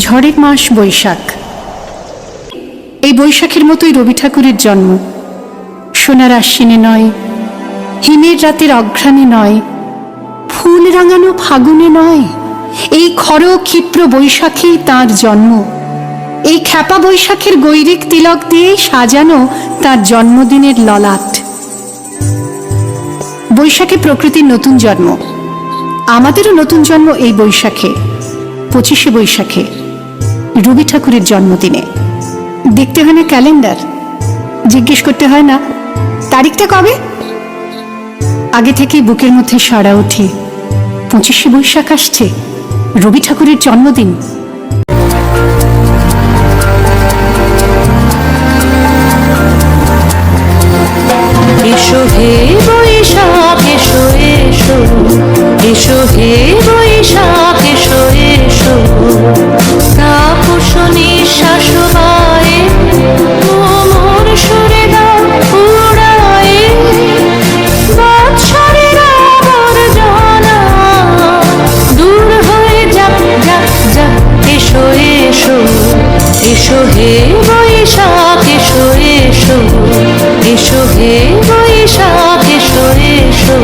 ঝড়ের মাস বৈশাখ। এই বৈশাখের মতোই রবি ঠাকুরের জন্ম। সোনার আশ্বিনে নয়, হিমের রাতের অঘ্রাণে নয়, ফুল রাঙানো ফাগুনে নয়, এই খর ক্ষিপ্র বৈশাখেই তাঁর জন্ম। এই খ্যাপা বৈশাখের গৈরিক তিলক দিয়ে সাজানো তার জন্মদিনের ললাট। বৈশাখে প্রকৃতির নতুন জন্ম, আমাদেরও নতুন জন্ম এই বৈশাখে, 25শে বৈশাখে, রবি ঠাকুরের জন্মদিনে। দেখতে হয় না ক্যালেন্ডার, জিজ্ঞেস করতে হয় না তারিখটা কবে, আগে থেকেই বুকের মধ্যে সাড়া ওঠে 25শে বৈশাখ আসছে, রবি ঠাকুরের জন্মদিন। এসো হে বৈশাখ এসো এসো, এসো হে বৈশাখ এসো এসো, তাপস নিঃশ্বাস বায়ে কোমর সুরে দাও উড়ায়ে, বাৎসরের আবর্জনা দূর হয়ে যাক যাক যাক। এসো এসো, এসো হে বৈশাখ এসো এসো, এসো হে বৈশাখ এসো এসো।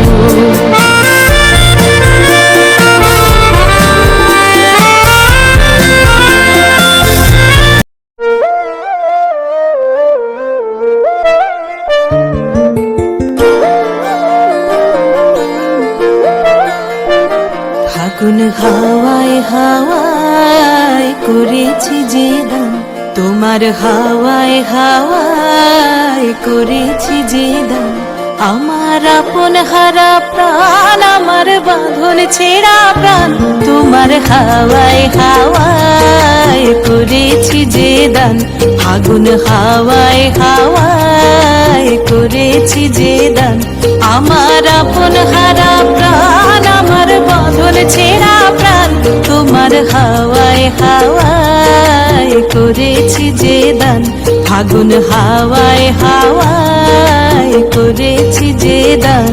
ফাগুন হাওয়ায় হাওয়ায় করেছি যে দান, তোমার হাওয়ায় হাওয়ায় করেছি যে দান। আমার আপন হারা প্রাণ, আমার বাঁধন ছেঁড়া প্রাণ, তোমার হাওয়ায় হাওয়ায় করেছি যে দান। ফাগুন হাওয়ায় হাওয়ায় করেছি যে দান, আমার আপন হারা প্রাণ, আমার বাঁধন ছেঁড়া প্রাণ, তোমার হাওয়ায় হাওয়ায় করেছি যে দান। ফাগুন হাওয়ায় হাওয়ায় করেছি যে দান।